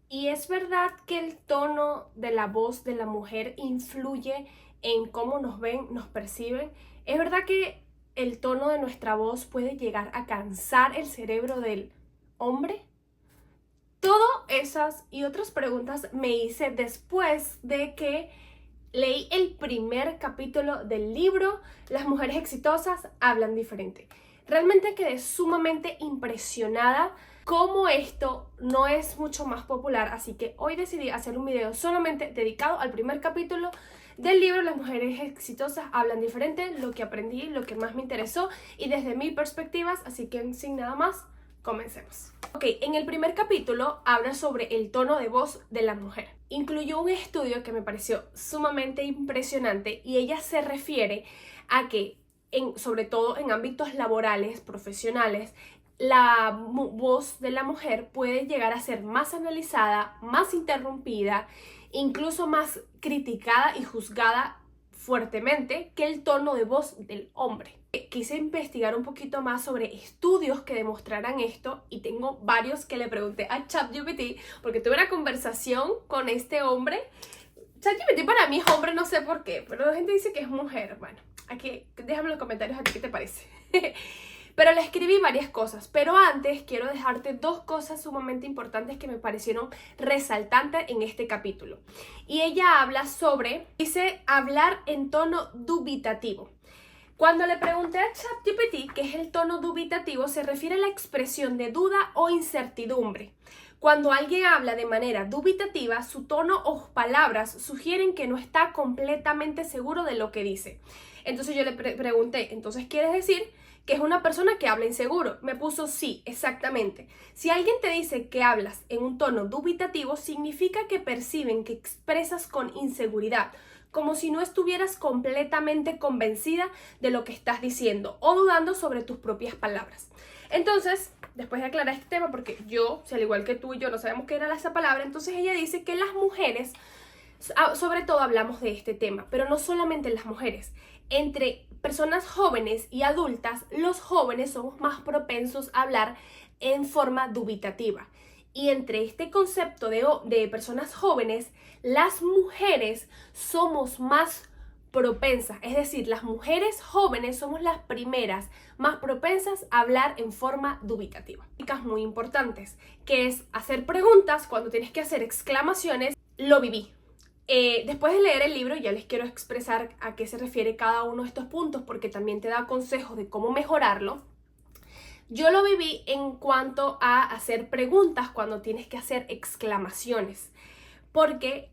Y es verdad que el tono de la voz de la mujer influye en cómo nos ven, nos perciben. Es verdad que el tono de nuestra voz puede llegar a cansar el cerebro del hombre. Todas esas y otras preguntas me hice después de que leí el primer capítulo del libro Las mujeres exitosas hablan diferente. Realmente quedé sumamente impresionada cómo esto no es mucho más popular, así que hoy decidí hacer un video solamente dedicado al primer capítulo del libro Las mujeres exitosas hablan diferente, lo que aprendí, lo que más me interesó y desde mi perspectiva, así que sin nada más, comencemos. Ok, en el primer capítulo habla sobre el tono de voz de la mujer. Incluyó un estudio que me pareció sumamente impresionante y ella se refiere a que, sobre todo en ámbitos laborales, profesionales, la voz de la mujer puede llegar a ser más analizada, más interrumpida, incluso más criticada y juzgada fuertemente que el tono de voz del hombre. Quise investigar un poquito más sobre estudios que demostraran esto y tengo varios que le pregunté a ChatGPT porque tuve una conversación con este hombre. ChatGPT para mí es hombre, no sé por qué, pero la gente dice que es mujer. Bueno, aquí déjame en los comentarios a ti qué te parece. Pero le escribí varias cosas, pero antes quiero dejarte dos cosas sumamente importantes que me parecieron resaltantes en este capítulo. Y ella habla sobre, dice, hablar en tono dubitativo. Cuando le pregunté a ChatGPT qué es el tono dubitativo, se refiere a la expresión de duda o incertidumbre. Cuando alguien habla de manera dubitativa, su tono o palabras sugieren que no está completamente seguro de lo que dice. Entonces yo le pregunté, ¿entonces quieres decir que es una persona que habla inseguro? Me puso sí, exactamente. Si alguien te dice que hablas en un tono dubitativo, significa que perciben que expresas con inseguridad, como si no estuvieras completamente convencida de lo que estás diciendo o dudando sobre tus propias palabras. Entonces, después de aclarar este tema, porque yo, si al igual que tú y yo no sabemos qué era esa palabra, entonces ella dice que las mujeres, sobre todo hablamos de este tema, pero no solamente las mujeres. Entre personas jóvenes y adultas, los jóvenes somos más propensos a hablar en forma dubitativa. Y entre este concepto de personas jóvenes, las mujeres somos más propensas, es decir, las mujeres jóvenes somos las primeras más propensas a hablar en forma dubitativa. Muy importantes, que es hacer preguntas cuando tienes que hacer exclamaciones. Lo viví. Después de leer el libro ya les quiero expresar a qué se refiere cada uno de estos puntos porque también te da consejos de cómo mejorarlo. Yo lo viví en cuanto a hacer preguntas cuando tienes que hacer exclamaciones, porque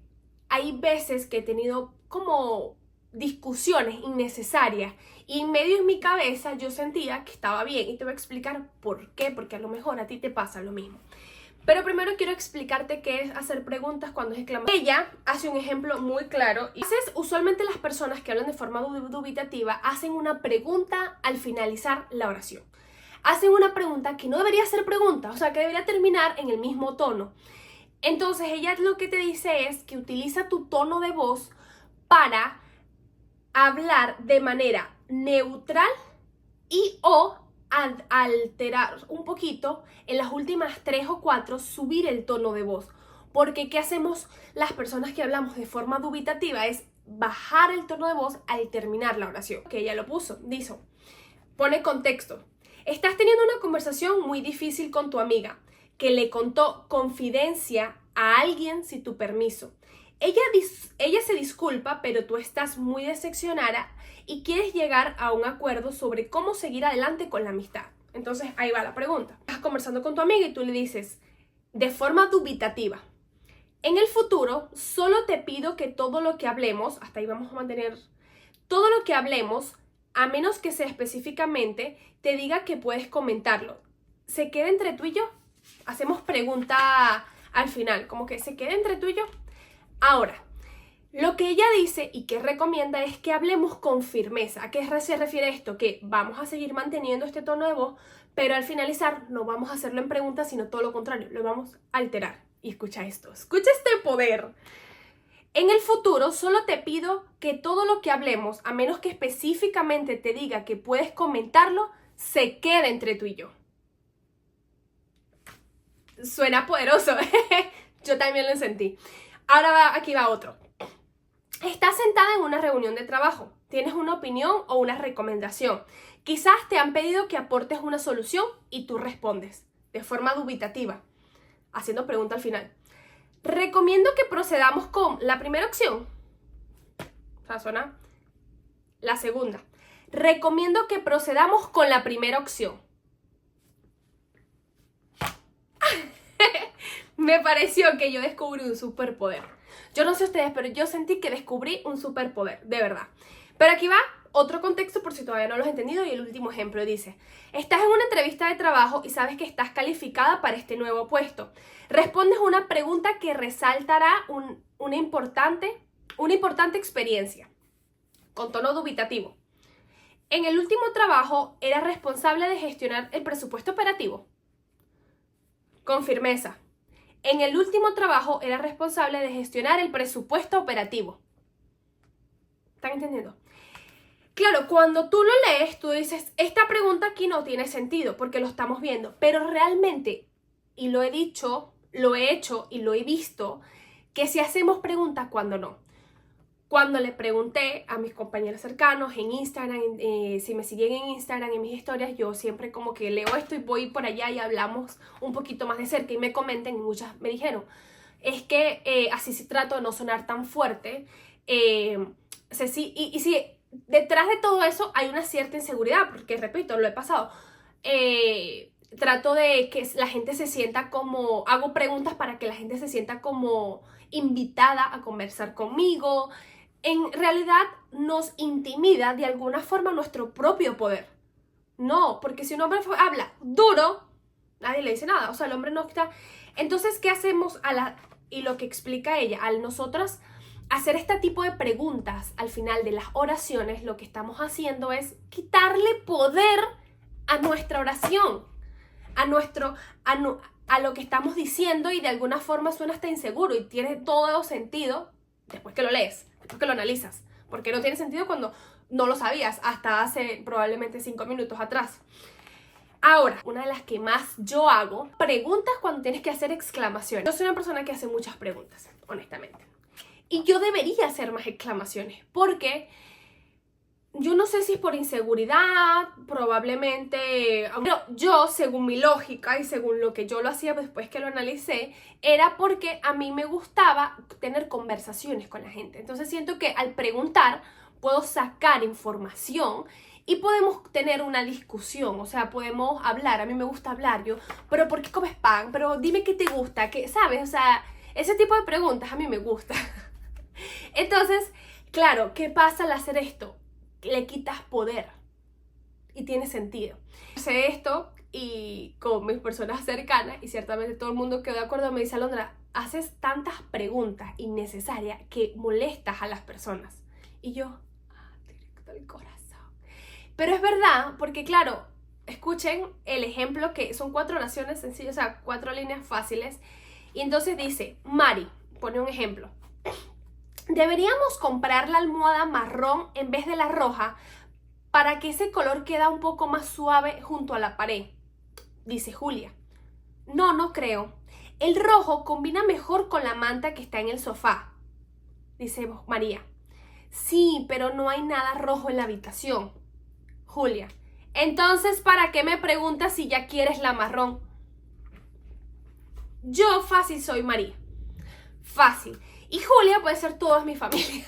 hay veces que he tenido como discusiones innecesarias y en medio de mi cabeza yo sentía que estaba bien y te voy a explicar por qué, porque a lo mejor a ti te pasa lo mismo. Pero primero quiero explicarte qué es hacer preguntas cuando es exclamación. Ella hace un ejemplo muy claro. Y usualmente las personas que hablan de forma dubitativa hacen una pregunta al finalizar la oración. Hacen una pregunta que no debería ser pregunta, o sea, que debería terminar en el mismo tono. Entonces ella lo que te dice es que utiliza tu tono de voz para hablar de manera neutral y o alterar un poquito en las últimas 3 o 4, subir el tono de voz. Porque ¿qué hacemos las personas que hablamos de forma dubitativa? Es bajar el tono de voz al terminar la oración. Que ella lo puso, dice, pone contexto. Estás teniendo una conversación muy difícil con tu amiga, que le contó confidencia a alguien sin tu permiso. Ella se disculpa, pero tú estás muy decepcionada y quieres llegar a un acuerdo sobre cómo seguir adelante con la amistad. Entonces ahí va la pregunta. Estás conversando con tu amiga y tú le dices, de forma dubitativa, en el futuro solo te pido que todo lo que hablemos, hasta ahí vamos a mantener, todo lo que hablemos, a menos que sea específicamente, te diga que puedes comentarlo. ¿Se queda entre tú y yo? Hacemos pregunta al final, como que se queda entre tú y yo. Ahora, lo que ella dice y que recomienda es que hablemos con firmeza. ¿A qué se refiere esto? Que vamos a seguir manteniendo este tono de voz, pero al finalizar no vamos a hacerlo en preguntas, sino todo lo contrario, lo vamos a alterar. Y escucha esto, escucha este poder. En el futuro solo te pido que todo lo que hablemos, a menos que específicamente te diga que puedes comentarlo, se quede entre tú y yo. Suena poderoso. Yo también lo sentí. Aquí va otro. Estás sentada en una reunión de trabajo. Tienes una opinión o una recomendación. Quizás te han pedido que aportes una solución y tú respondes de forma dubitativa, haciendo pregunta al final. Recomiendo que procedamos con la primera opción. O sea, suena la segunda. Recomiendo que procedamos con la primera opción. Me pareció que yo descubrí un superpoder. Yo no sé ustedes, pero yo sentí que descubrí un superpoder, de verdad. Pero aquí va otro contexto por si todavía no lo has entendido y el último ejemplo dice: estás en una entrevista de trabajo y sabes que estás calificada para este nuevo puesto. Respondes una pregunta que resaltará una importante experiencia, con tono dubitativo. En el último trabajo, ¿eras responsable de gestionar el presupuesto operativo? Con firmeza. En el último trabajo, ¿eras responsable de gestionar el presupuesto operativo? ¿Están entendiendo? Claro, cuando tú lo lees, tú dices, esta pregunta aquí no tiene sentido porque lo estamos viendo, pero realmente, y lo he dicho, lo he hecho y lo he visto, que si hacemos preguntas cuando no. Cuando le pregunté a mis compañeros cercanos en Instagram, si me siguen en Instagram, en mis historias, yo siempre como que leo esto y voy por allá y hablamos un poquito más de cerca y me comenten y muchas me dijeron, es que así sí trato de no sonar tan fuerte, sí, detrás de todo eso hay una cierta inseguridad, porque repito, lo he pasado. Trato de que la gente se sienta como, hago preguntas para que la gente se sienta como invitada a conversar conmigo. En realidad nos intimida de alguna forma nuestro propio poder. No, porque si un hombre habla duro, nadie le dice nada. O sea, el hombre no está... Entonces, ¿qué hacemos y lo que explica ella? Al nosotras hacer este tipo de preguntas al final de las oraciones, lo que estamos haciendo es quitarle poder a nuestra oración, a lo que estamos diciendo, y de alguna forma suena hasta inseguro y tiene todo sentido después que lo lees, después que lo analizas, porque no tiene sentido cuando no lo sabías hasta hace probablemente 5 minutos atrás. Ahora, una de las que más yo hago, preguntas cuando tienes que hacer exclamaciones. Yo soy una persona que hace muchas preguntas, honestamente. Y yo debería hacer más exclamaciones, porque yo no sé si es por inseguridad, probablemente, pero yo, según mi lógica y según lo que yo lo hacía después que lo analicé, era porque a mí me gustaba tener conversaciones con la gente. Entonces siento que al preguntar puedo sacar información y podemos tener una discusión, o sea, podemos hablar. A mí me gusta hablar, pero ¿por qué comes pan? Pero dime qué te gusta, ¿qué sabes? O sea, ese tipo de preguntas a mí me gusta. Entonces, claro, ¿qué pasa al hacer esto? Le quitas poder y tiene sentido. Hice esto y con mis personas cercanas, y ciertamente todo el mundo quedó de acuerdo, me dice: Alondra, haces tantas preguntas innecesarias que molestas a las personas. Y yo, directo al corazón. Pero es verdad, porque claro, escuchen el ejemplo, que son 4 oraciones sencillas, o sea, 4 líneas fáciles. Y entonces dice, Mari, pone un ejemplo: deberíamos comprar la almohada marrón en vez de la roja para que ese color quede un poco más suave junto a la pared. Dice Julia: no creo. El rojo combina mejor con la manta que está en el sofá. Dice María: sí, pero no hay nada rojo en la habitación. Julia: entonces, ¿para qué me preguntas si ya quieres la marrón? Yo fácil soy María. Fácil. Y Julia puede ser toda mi familia.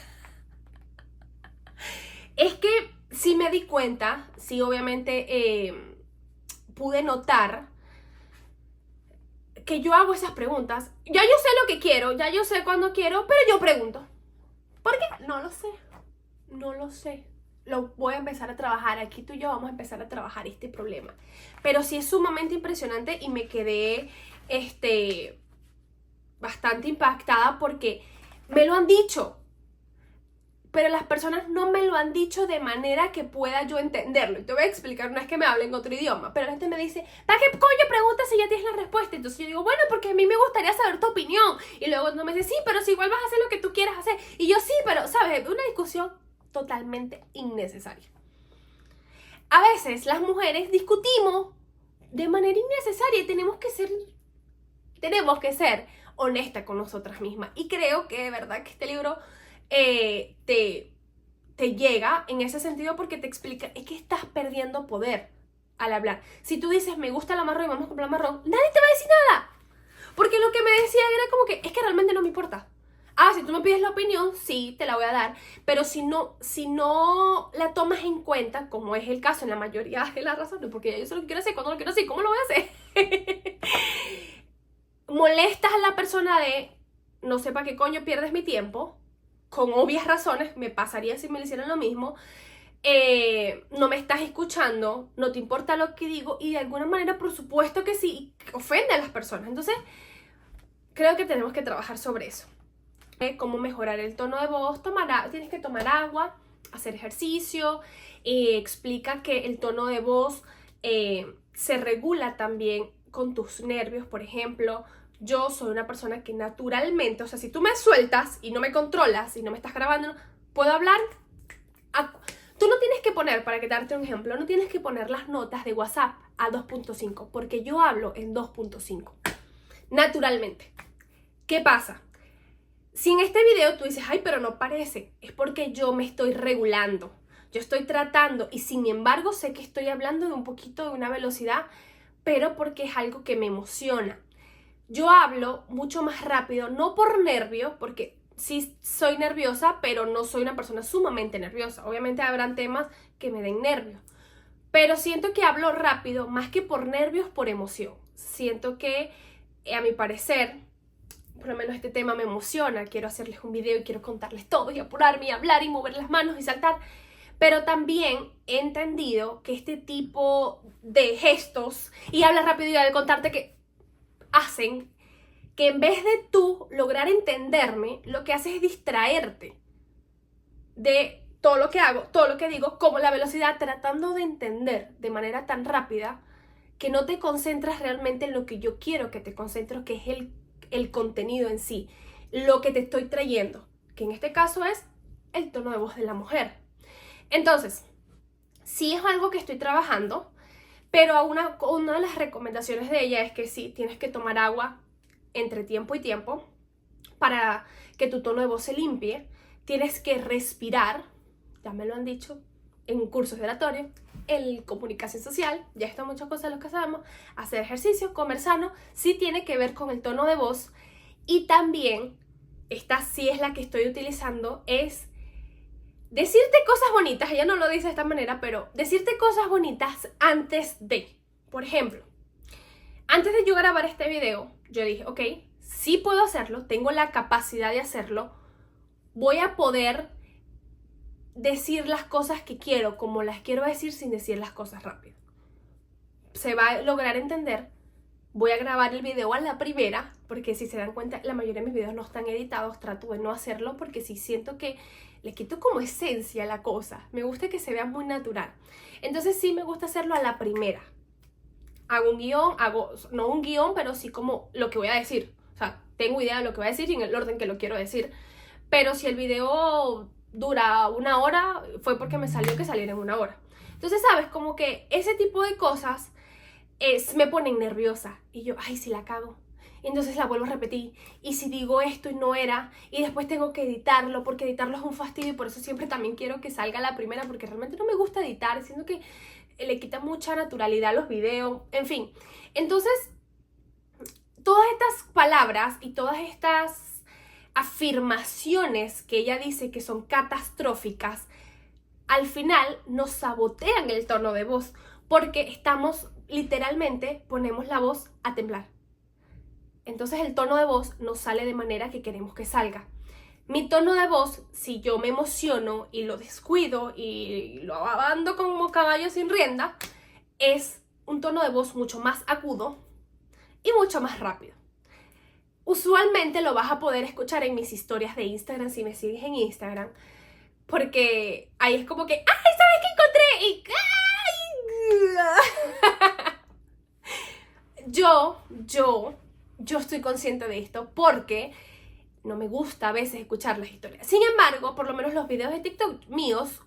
Es que sí me di cuenta, sí obviamente pude notar que yo hago esas preguntas. Ya yo sé lo que quiero, ya yo sé cuándo quiero, pero yo pregunto. ¿Por qué? No lo sé. No lo sé. Lo voy a empezar a trabajar. Aquí tú y yo vamos a empezar a trabajar este problema. Pero sí es sumamente impresionante y me quedé bastante impactada porque me lo han dicho, pero las personas no me lo han dicho de manera que pueda yo entenderlo. Y te voy a explicar, no es que me hablen otro idioma, pero la gente me dice: ¿para qué coño preguntas si ya tienes la respuesta? Entonces yo digo, bueno, porque a mí me gustaría saber tu opinión. Y luego no me dice: sí, pero si igual vas a hacer lo que tú quieras hacer. Y yo, sí, pero, ¿sabes? Una discusión totalmente innecesaria. A veces las mujeres discutimos de manera innecesaria y tenemos que ser honesta con nosotras mismas. Y creo que de verdad que este libro te llega en ese sentido porque te explica, es que estás perdiendo poder al hablar. Si tú dices, me gusta la marrón y vamos a comprar marrón, nadie te va a decir nada. Porque lo que me decía era como que, es que realmente no me importa. Ah, si tú me pides la opinión, sí, te la voy a dar. Pero si no la tomas en cuenta, como es el caso en la mayoría de las razones, porque yo sé lo que quiero hacer, cuando lo quiero hacer, ¿cómo lo voy a hacer? Molestas a la persona de, no sé para qué coño pierdes mi tiempo, con obvias razones, me pasaría si me le hicieran lo mismo. No me estás escuchando, no te importa lo que digo, y de alguna manera, por supuesto que sí, ofende a las personas. Entonces, creo que tenemos que trabajar sobre eso. Cómo mejorar el tono de voz, tienes que tomar agua, hacer ejercicio, explica que el tono de voz se regula también con tus nervios. Por ejemplo, yo soy una persona que naturalmente, o sea, si tú me sueltas y no me controlas y no me estás grabando, puedo hablar. Tú no tienes que poner, para que darte un ejemplo, no tienes que poner las notas de WhatsApp a 2.5, porque yo hablo en 2.5, naturalmente. ¿Qué pasa? Si en este video tú dices, ay, pero no parece, es porque yo me estoy regulando, yo estoy tratando y sin embargo sé que estoy hablando de un poquito de una velocidad, pero porque es algo que me emociona. Yo hablo mucho más rápido, no por nervio, porque sí soy nerviosa, pero no soy una persona sumamente nerviosa. Obviamente habrán temas que me den nervios, pero siento que hablo rápido, más que por nervios, por emoción. Siento que, a mi parecer, por lo menos este tema me emociona, quiero hacerles un video y quiero contarles todo y apurarme y hablar y mover las manos y saltar, pero también he entendido que este tipo de gestos y hablar rápido y al contarte que hacen que en vez de tú lograr entenderme, lo que haces es distraerte de todo lo que hago, todo lo que digo, como la velocidad, tratando de entender de manera tan rápida que no te concentras realmente en lo que yo quiero que te concentres, que es el contenido en sí, lo que te estoy trayendo, que en este caso es el tono de voz de la mujer. Entonces, sí es algo que estoy trabajando, pero una de las recomendaciones de ella es que sí, tienes que tomar agua entre tiempo y tiempo para que tu tono de voz se limpie, tienes que respirar, ya me lo han dicho en cursos de oratorio, en comunicación social, ya están muchas cosas lo que sabemos, hacer ejercicio, comer sano, sí tiene que ver con el tono de voz. Y también, esta sí es la que estoy utilizando, es decirte cosas bonitas. Ella no lo dice de esta manera, pero decirte cosas bonitas antes de. Por ejemplo, antes de yo grabar este video, yo dije, ok, sí puedo hacerlo, tengo la capacidad de hacerlo, voy a poder decir las cosas que quiero, como las quiero decir sin decir las cosas rápido. Se va a lograr entender. Voy a grabar el video a la primera, porque si se dan cuenta, la mayoría de mis videos no están editados, trato de no hacerlo, porque sí siento que le quito como esencia a la cosa. Me gusta que se vea muy natural. Entonces sí me gusta hacerlo a la primera. Hago un guión, no un guión, pero sí como lo que voy a decir. O sea, tengo idea de lo que voy a decir y en el orden que lo quiero decir. Pero si el video dura 1 hora, fue porque me salió que saliera en 1 hora. Entonces, ¿sabes? Como que ese tipo de cosas me ponen nerviosa. Y yo, ay, si la cago. Y entonces la vuelvo a repetir. Y si digo esto y no era, y después tengo que editarlo, porque editarlo es un fastidio. Y por eso siempre también quiero que salga la primera, porque realmente no me gusta editar, siento que le quita mucha naturalidad a los videos. En fin, entonces, todas estas palabras y todas estas afirmaciones que ella dice que son catastróficas, al final nos sabotean el tono de voz, porque estamos, literalmente, ponemos la voz a temblar. Entonces el tono de voz no sale de manera que queremos que salga. Mi tono de voz, si yo me emociono y lo descuido y lo ando como caballo sin rienda, es un tono de voz mucho más agudo y mucho más rápido. Usualmente lo vas a poder escuchar en mis historias de Instagram si me sigues en Instagram, porque ahí es como que ¡ay, sabes qué encontré! Y yo estoy consciente de esto porque no me gusta a veces escuchar las historias. Sin embargo, por lo menos los videos de TikTok míos,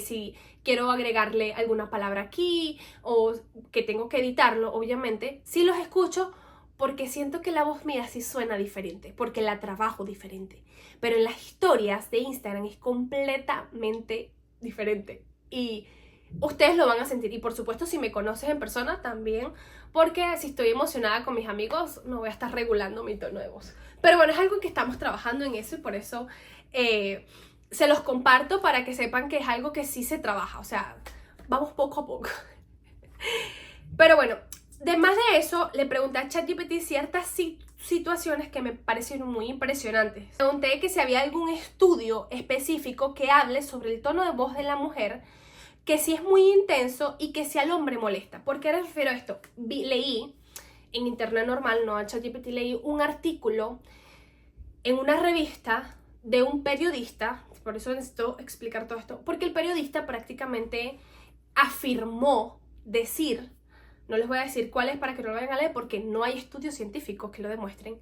si quiero agregarle alguna palabra aquí o que tengo que editarlo, obviamente, sí los escucho porque siento que la voz mía sí suena diferente, porque la trabajo diferente. Pero en las historias de Instagram es completamente diferente. Y ustedes lo van a sentir. Y por supuesto, si me conoces en persona también, porque si estoy emocionada con mis amigos, no voy a estar regulando mi tono de voz. Pero bueno, es algo que estamos trabajando en eso y por eso se los comparto para que sepan que es algo que sí se trabaja. O sea, vamos poco a poco. Pero bueno, además de eso, le pregunté a ChatGPT ciertas situaciones que me parecieron muy impresionantes. Pregunté que si había algún estudio específico que hable sobre el tono de voz de la mujer, que si es muy intenso y que si al hombre molesta. ¿Por qué refiero a esto? Leí en internet normal, no a ChatGPT, leí un artículo en una revista de un periodista, por eso necesito explicar todo esto, porque el periodista prácticamente afirmó decir, no les voy a decir cuál es para que no lo vayan a leer porque no hay estudios científicos que lo demuestren,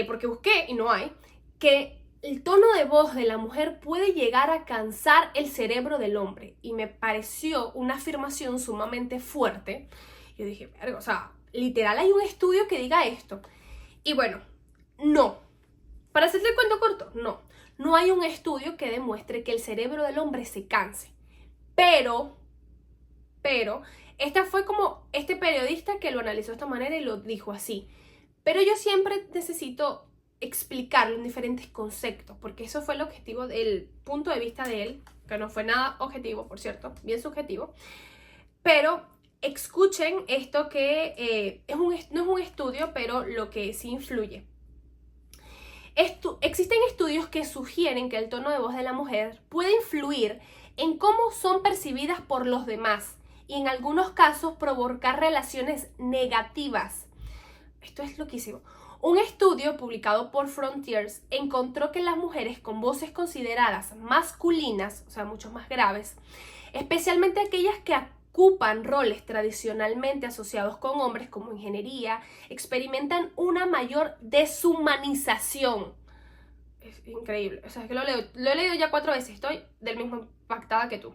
porque busqué y no hay, que el tono de voz de la mujer puede llegar a cansar el cerebro del hombre. Y me pareció una afirmación sumamente fuerte. Yo dije, o sea, literal hay un estudio que diga esto. Y bueno, no. Para hacerle el cuento corto, no. No hay un estudio que demuestre que el cerebro del hombre se canse. Pero, esta fue como este periodista que lo analizó de esta manera y lo dijo así. Pero yo siempre necesito explicarlo en diferentes conceptos, porque eso fue el objetivo del punto de vista de él, que no fue nada objetivo, por cierto, bien subjetivo. Pero escuchen esto que no es un estudio, pero lo que sí influye. Existen estudios que sugieren que el tono de voz de la mujer puede influir en cómo son percibidas por los demás y en algunos casos provocar relaciones negativas. Esto es loquísimo. Un estudio publicado por Frontiers encontró que las mujeres con voces consideradas masculinas, o sea, mucho más graves, especialmente aquellas que ocupan roles tradicionalmente asociados con hombres como ingeniería, experimentan una mayor deshumanización. Es increíble. O sea, es que lo he leído ya 4 veces. Estoy del mismo impactada que tú.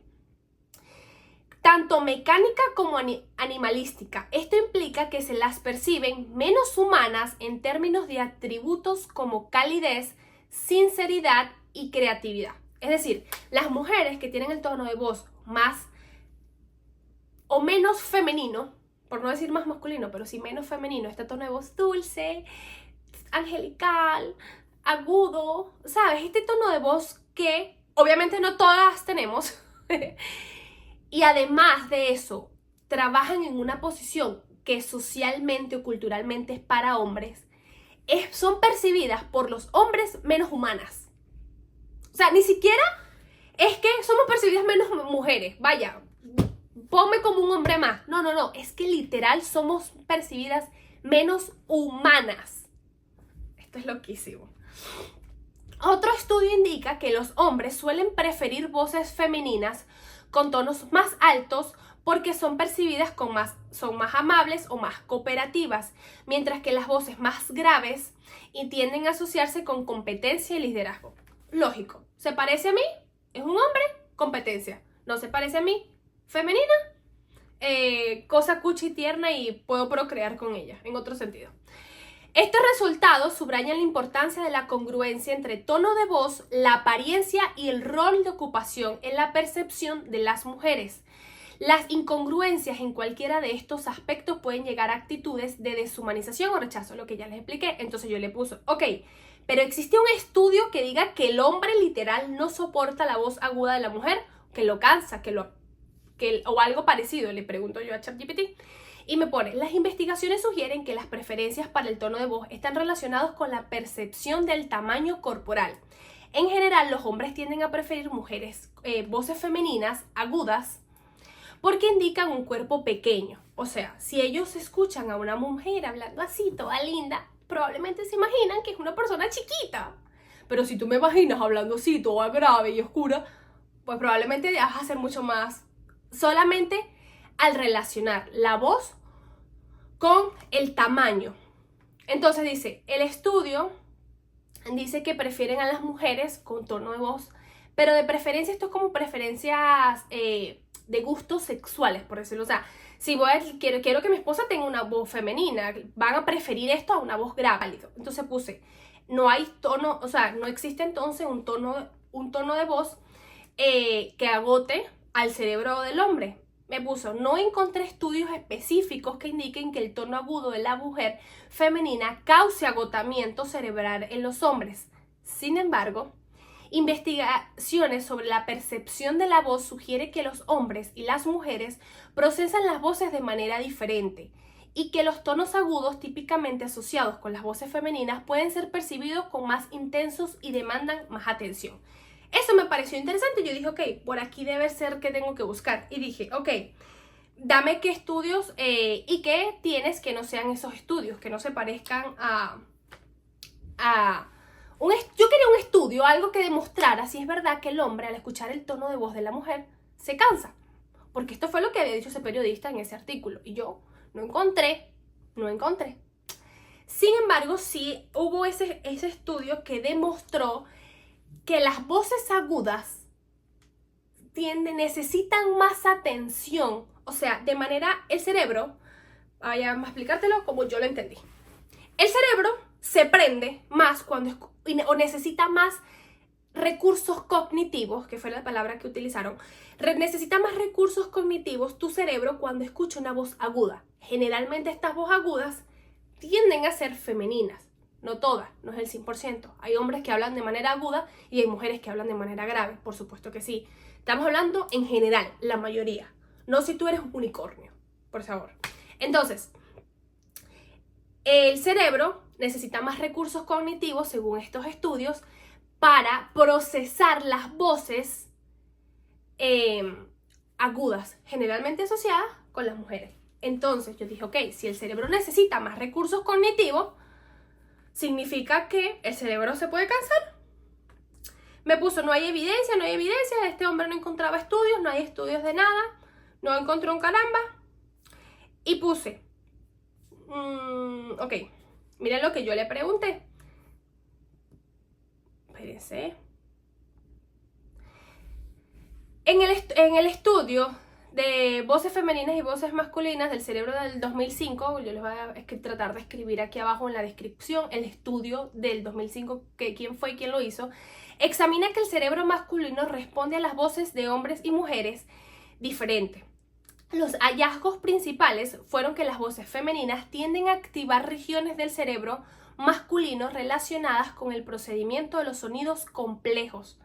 Tanto mecánica como animalística. Esto implica que se las perciben menos humanas en términos de atributos como calidez, sinceridad y creatividad. Es decir, las mujeres que tienen el tono de voz más o menos femenino, por no decir más masculino, pero sí menos femenino, este tono de voz dulce, angelical, agudo, ¿sabes? Este tono de voz que obviamente no todas tenemos. Y además de eso, trabajan en una posición que socialmente o culturalmente es para hombres, son percibidas por los hombres menos humanas. O sea, ni siquiera es que somos percibidas menos mujeres. Vaya, ponme como un hombre más. No, es que literal somos percibidas menos humanas. Esto es loquísimo. Otro estudio indica que los hombres suelen preferir voces femeninas con tonos más altos porque son percibidas son más amables o más cooperativas, mientras que las voces más graves tienden a asociarse con competencia y liderazgo. Lógico, ¿se parece a mí? ¿Es un hombre? Competencia. ¿No se parece a mí? ¿Femenina? Cosa cuchi y tierna y puedo procrear con ella, en otro sentido. Estos resultados subrayan la importancia de la congruencia entre tono de voz, la apariencia y el rol de ocupación en la percepción de las mujeres. Las incongruencias en cualquiera de estos aspectos pueden llegar a actitudes de deshumanización o rechazo, lo que ya les expliqué. Entonces yo le puse, ok, pero ¿existe un estudio que diga que el hombre literal no soporta la voz aguda de la mujer? Que lo cansa, o algo parecido, le pregunto yo a ChatGPT. Y me pone, las investigaciones sugieren que las preferencias para el tono de voz están relacionados con la percepción del tamaño corporal. En general, los hombres tienden a preferir voces femeninas, agudas, porque indican un cuerpo pequeño. O sea, si ellos escuchan a una mujer hablando así, toda linda, probablemente se imaginan que es una persona chiquita. Pero si tú me imaginas hablando así, toda grave y oscura, pues probablemente vas a ser mucho más. Solamente al relacionar la voz con el tamaño. Entonces dice, el estudio dice que prefieren a las mujeres con tono de voz, pero de preferencia, esto es como preferencias de gustos sexuales, por decirlo. O sea, Si quiero que mi esposa tenga una voz femenina, van a preferir esto a una voz grave. Entonces puse, no hay tono, o sea, no existe entonces un tono de voz que agote al cerebro del hombre. Me puso, no encontré estudios específicos que indiquen que el tono agudo de la mujer femenina cause agotamiento cerebral en los hombres. Sin embargo, investigaciones sobre la percepción de la voz sugieren que los hombres y las mujeres procesan las voces de manera diferente y que los tonos agudos típicamente asociados con las voces femeninas pueden ser percibidos como más intensos y demandan más atención. Eso me pareció interesante. Yo dije, ok, por aquí debe ser que tengo que buscar. Y dije, ok, dame qué estudios y qué tienes que no sean esos estudios, que no se parezcan yo quería un estudio, algo que demostrara si es verdad que el hombre al escuchar el tono de voz de la mujer se cansa. Porque esto fue lo que había dicho ese periodista en ese artículo. Y yo no encontré. Sin embargo, sí hubo ese estudio que demostró que las voces agudas necesitan más atención. O sea, de manera, el cerebro, voy a explicártelo como yo lo entendí. El cerebro se prende más o necesita más recursos cognitivos, que fue la palabra que utilizaron. Necesita más recursos cognitivos tu cerebro cuando escucha una voz aguda. Generalmente estas voces agudas tienden a ser femeninas. No todas, no es el 100%. Hay hombres que hablan de manera aguda y hay mujeres que hablan de manera grave, por supuesto que sí. Estamos hablando en general, la mayoría. No si tú eres un unicornio, por favor. Entonces, el cerebro necesita más recursos cognitivos, según estos estudios, para procesar las voces agudas, generalmente asociadas con las mujeres. Entonces yo dije, ok, si el cerebro necesita más recursos cognitivos, significa que el cerebro se puede cansar. Me puso, no hay evidencia, este hombre no encontraba estudios, no hay estudios de nada, no encontró un caramba. Y puse, ok, miren lo que yo le pregunté. Espérense. En el estudio de voces femeninas y voces masculinas del cerebro del 2005, yo les voy a tratar de escribir aquí abajo en la descripción el estudio del 2005, quién fue y quién lo hizo, examina que el cerebro masculino responde a las voces de hombres y mujeres diferentes. Los hallazgos principales fueron que las voces femeninas tienden a activar regiones del cerebro masculino relacionadas con el procedimiento de los sonidos complejos.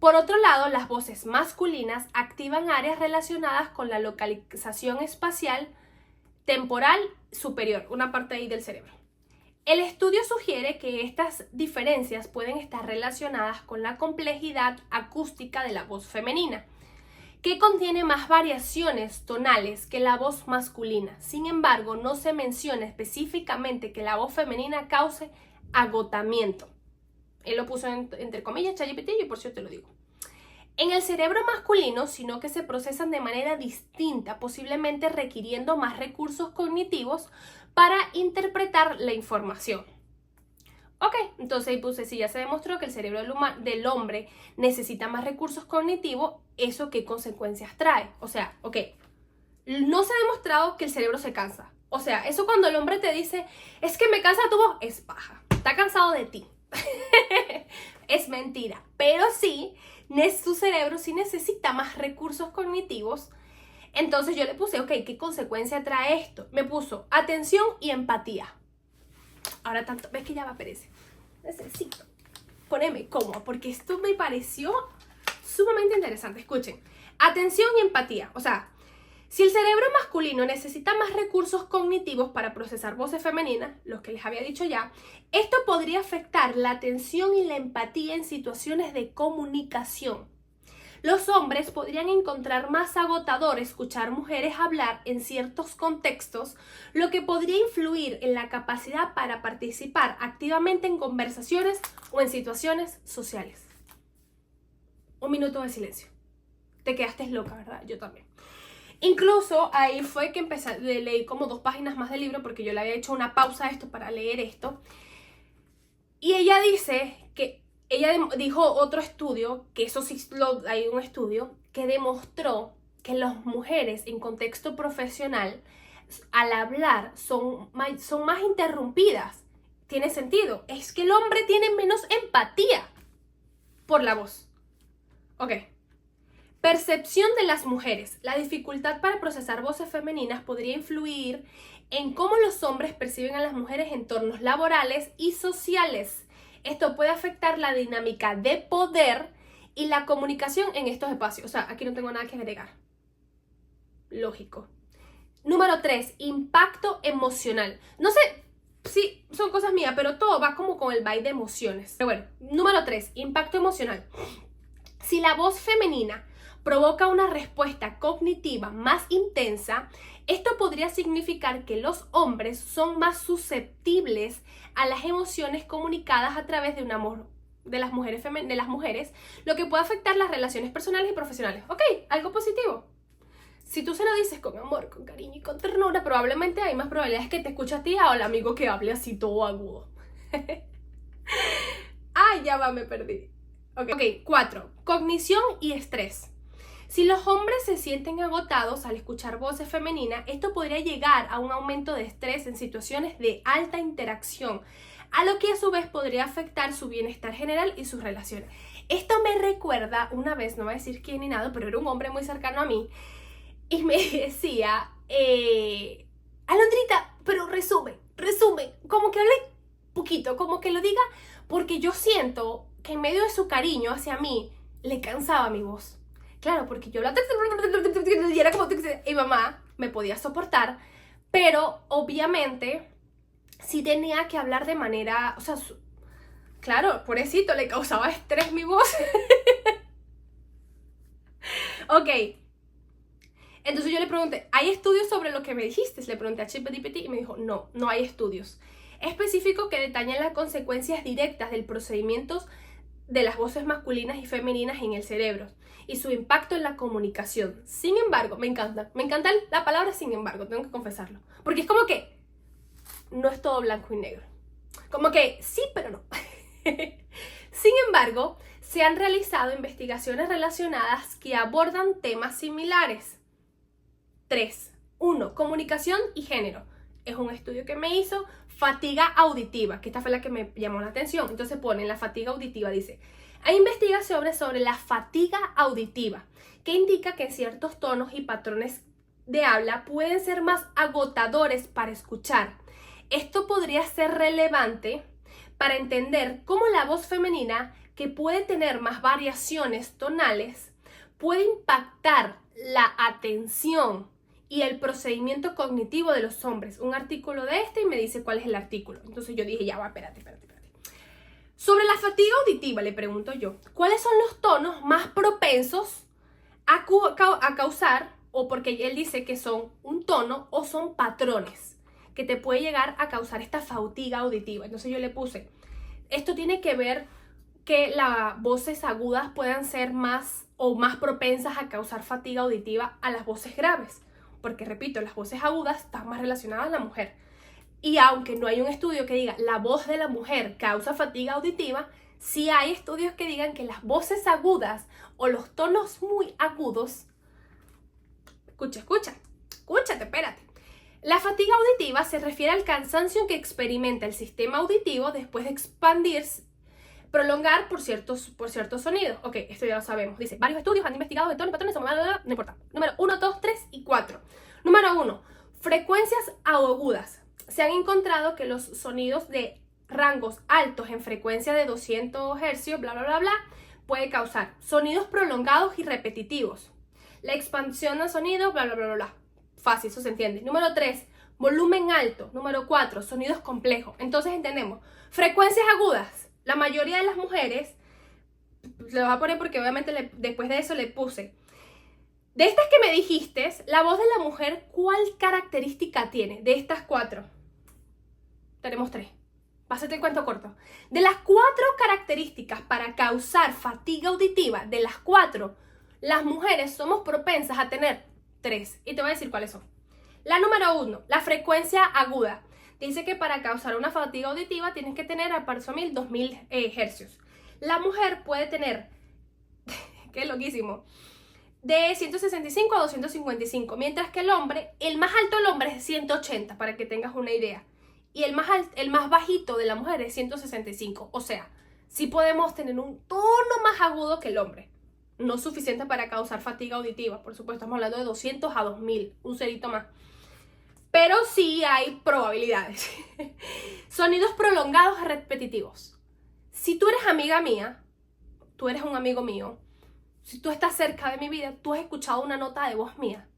Por otro lado, las voces masculinas activan áreas relacionadas con la localización espacial temporal superior, una parte ahí del cerebro. El estudio sugiere que estas diferencias pueden estar relacionadas con la complejidad acústica de la voz femenina, que contiene más variaciones tonales que la voz masculina. Sin embargo, no se menciona específicamente que la voz femenina cause agotamiento. Él lo puso entre comillas, ChatGPT, y por cierto te lo digo. En el cerebro masculino, sino que se procesan de manera distinta, posiblemente requiriendo más recursos cognitivos para interpretar la información. Ok, entonces ahí puse, si ya se demostró que el cerebro del hombre necesita más recursos cognitivos, ¿eso qué consecuencias trae? O sea, ok, no se ha demostrado que el cerebro se cansa. O sea, eso cuando el hombre te dice, es que me cansa tu voz, es paja, está cansado de ti. Es mentira, pero sí, su cerebro sí necesita más recursos cognitivos. Entonces yo le puse, ok, ¿qué consecuencia trae esto? Me puso atención y empatía. Ahora tanto, ves que ya va a perece. Necesito ponerme cómoda porque esto me pareció sumamente interesante. Escuchen, atención y empatía. O sea, si el cerebro masculino necesita más recursos cognitivos para procesar voces femeninas, los que les había dicho ya, esto podría afectar la atención y la empatía en situaciones de comunicación. Los hombres podrían encontrar más agotador escuchar mujeres hablar en ciertos contextos, lo que podría influir en la capacidad para participar activamente en conversaciones o en situaciones sociales. Un minuto de silencio. Te quedaste loca, ¿verdad? Yo también. Incluso ahí fue que leí como 2 páginas más del libro porque yo le había hecho una pausa a esto para leer esto. Y ella dice que ella dijo otro estudio, que eso sí hay un estudio que demostró que las mujeres en contexto profesional al hablar son más interrumpidas. Tiene sentido. Es que el hombre tiene menos empatía por la voz. Ok. Percepción de las mujeres. La dificultad para procesar voces femeninas podría influir en cómo los hombres perciben a las mujeres en entornos laborales y sociales. Esto puede afectar la dinámica de poder y la comunicación en estos espacios. O sea, aquí no tengo nada que agregar. Lógico. Número 3, impacto emocional. No sé si son cosas mías, pero todo va como con el vibe de emociones. Pero bueno, número 3, impacto emocional. Si la voz femenina provoca una respuesta cognitiva más intensa, esto podría significar que los hombres son más susceptibles a las emociones comunicadas a través de las mujeres, lo que puede afectar las relaciones personales y profesionales. Ok, algo positivo. Si tú se lo dices con amor, con cariño y con ternura, probablemente hay más probabilidades que te escuche a ti o al amigo que hable así todo agudo. Ay, ya va, me perdí. Ok, 4. Cognición y estrés. Si los hombres se sienten agotados al escuchar voces femeninas, esto podría llegar a un aumento de estrés en situaciones de alta interacción, a lo que a su vez podría afectar su bienestar general y sus relaciones. Esto me recuerda una vez, no voy a decir quién ni nada, pero era un hombre muy cercano a mí, y me decía, Alondrita, pero resume, como que hable poquito, como que lo diga, porque yo siento que en medio de su cariño hacia mí, le cansaba mi voz. Claro, porque yo y era como y mamá me podía soportar, pero obviamente sí tenía que hablar de manera, o sea, claro, pobrecito, le causaba estrés mi voz. Ok. Entonces yo le pregunté, ¿hay estudios sobre lo que me dijiste? Le pregunté a ChatGPT y me dijo, no hay estudios específicos que detallan las consecuencias directas del procedimiento de las voces masculinas y femeninas en el cerebro y su impacto en la comunicación. Sin embargo, me encanta la palabra sin embargo, tengo que confesarlo, porque es como que no es todo blanco y negro, como que sí, pero no. Sin embargo, se han realizado investigaciones relacionadas que abordan temas similares. 3. 1. Comunicación y género. Es un estudio que me hizo fatiga auditiva, que esta fue la que me llamó la atención. Entonces ponen la fatiga auditiva, dice, hay investigaciones sobre la fatiga auditiva, que indica que ciertos tonos y patrones de habla pueden ser más agotadores para escuchar. Esto podría ser relevante para entender cómo la voz femenina, que puede tener más variaciones tonales, puede impactar la atención y el procedimiento cognitivo de los hombres. Un artículo de este y me dice cuál es el artículo. Entonces yo dije, ya va, espérate. Sobre la fatiga auditiva, le pregunto yo, ¿cuáles son los tonos más propensos a causar, o porque él dice que son un tono o son patrones que te puede llegar a causar esta fatiga auditiva? Entonces yo le puse, esto tiene que ver que las voces agudas puedan ser más propensas a causar fatiga auditiva a las voces graves. Porque, repito, las voces agudas están más relacionadas a la mujer. Y aunque no hay un estudio que diga la voz de la mujer causa fatiga auditiva, sí hay estudios que digan que las voces agudas o los tonos muy agudos... Escúchate, espérate. La fatiga auditiva se refiere al cansancio que experimenta el sistema auditivo después de expandirse, prolongar por ciertos sonidos. Ok, esto ya lo sabemos. Dice, varios estudios han investigado de tonos y patrones, no importa. Número 1, 2, 3 y 4. Número 1, frecuencias agudas. Se han encontrado que los sonidos de rangos altos en frecuencia de 200 Hz, puede causar sonidos prolongados y repetitivos. La expansión del sonido, Fácil, eso se entiende. Número 3, volumen alto. Número 4, sonidos complejos. Entonces entendemos, frecuencias agudas. La mayoría de las mujeres, le voy a poner porque obviamente después de eso le puse, de estas que me dijiste, la voz de la mujer, ¿cuál característica tiene? De estas 4, tenemos 3. Pásate el cuento corto. De las 4 características para causar fatiga auditiva, de las 4, las mujeres somos propensas a tener 3. Y te voy a decir cuáles son. La número 1, la frecuencia aguda. Dice que para causar una fatiga auditiva tienes que tener aproximadamente 2000 hercios. La mujer puede tener, qué loquísimo, de 165 a 255, mientras que el hombre, el más alto del hombre es 180, para que tengas una idea. Y el más bajito de la mujer es 165. O sea, sí podemos tener un tono más agudo que el hombre. No suficiente para causar fatiga auditiva. Por supuesto, estamos hablando de 200 a 2000, un cerito más. Pero sí hay probabilidades. Sonidos prolongados y repetitivos. Si tú eres amiga mía, tú eres un amigo mío, si tú estás cerca de mi vida, tú has escuchado una nota de voz mía.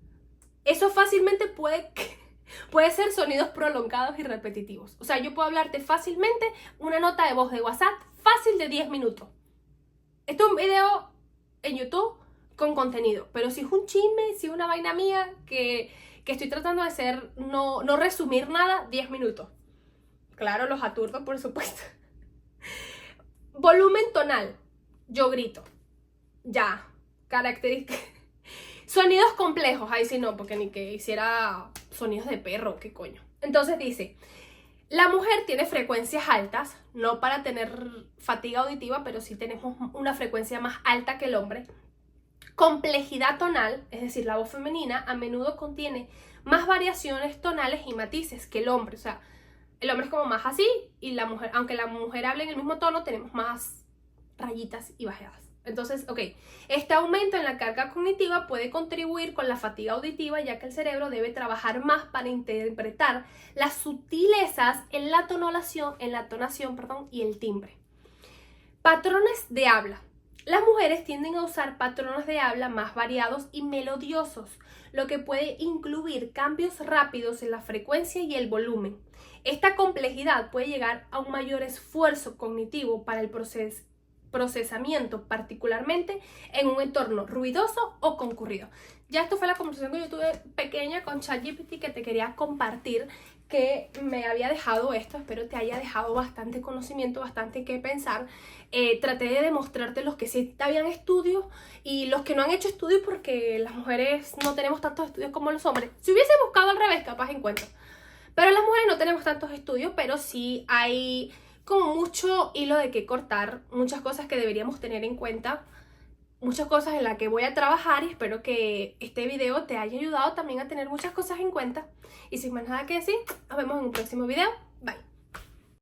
Eso fácilmente puede ser sonidos prolongados y repetitivos. O sea, yo puedo hablarte fácilmente una nota de voz de WhatsApp fácil de 10 minutos. Esto es un video en YouTube con contenido, pero si es un chisme, si es una vaina mía que estoy tratando de hacer, no resumir nada, 10 minutos. Claro, los aturdo, por supuesto. Volumen tonal, yo grito. Ya, características. Sonidos complejos, ahí sí no, porque ni que hiciera sonidos de perro, qué coño. Entonces dice, la mujer tiene frecuencias altas, no para tener fatiga auditiva, pero sí tenemos una frecuencia más alta que el hombre. Complejidad tonal, es decir, la voz femenina a menudo contiene más variaciones tonales y matices que el hombre. O sea, el hombre es como más así y la mujer, aunque la mujer hable en el mismo tono, tenemos más rayitas y bajadas. Entonces, ok, este aumento en la carga cognitiva puede contribuir con la fatiga auditiva, ya que el cerebro debe trabajar más para interpretar las sutilezas en la tonación, y el timbre. Patrones de habla. Las mujeres tienden a usar patrones de habla más variados y melodiosos, lo que puede incluir cambios rápidos en la frecuencia y el volumen. Esta complejidad puede llegar a un mayor esfuerzo cognitivo para el procesamiento, particularmente en un entorno ruidoso o concurrido. Ya esto fue la conversación que yo tuve pequeña con ChatGPT que te quería compartir, que me había dejado esto. Espero te haya dejado bastante conocimiento, bastante que pensar. Traté de demostrarte los que sí habían estudios y los que no han hecho estudios, porque las mujeres no tenemos tantos estudios como los hombres. Si hubiese buscado al revés, capaz encuentro. Pero las mujeres no tenemos tantos estudios, pero sí hay como mucho hilo de qué cortar, muchas cosas que deberíamos tener en cuenta, muchas cosas en las que voy a trabajar, y espero que este video te haya ayudado también a tener muchas cosas en cuenta. Y sin más nada que decir, nos vemos en un próximo video.